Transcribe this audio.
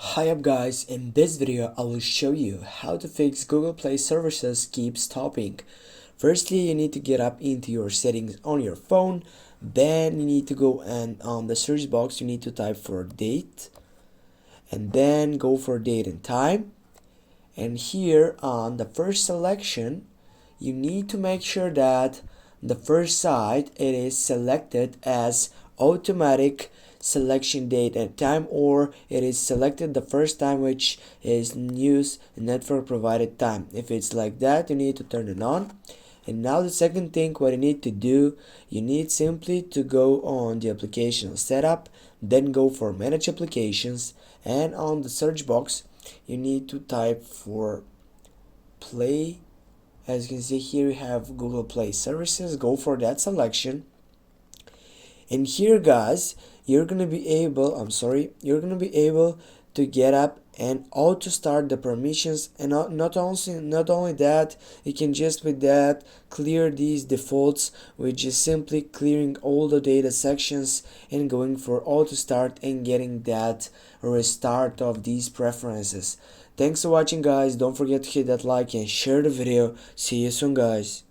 Hi up guys, in this video I will show you how to fix Google Play services keep stopping. Firstly, you need to get up into your settings on your phone, then you need to go and on the search box you need to type for date and then go for date and time, and here on the first selection you need to make sure that the first site it is selected as automatic selection date and time, or it is selected the first time which is news network provided time. If it's like that, you need to turn it on. And now the second thing what you need to do, you need simply to go on the application setup, then go for manage applications, and on the search box you need to type for play. As you can see here, you have Google Play services. Go for that selection, and here guys you're gonna be able to get up and auto start the permissions, and not only that, you can just with that clear these defaults, which is simply clearing all the data sections and going for auto start and getting that restart of these preferences. Thanks for watching guys, don't forget to hit that like and share the video. See you soon guys.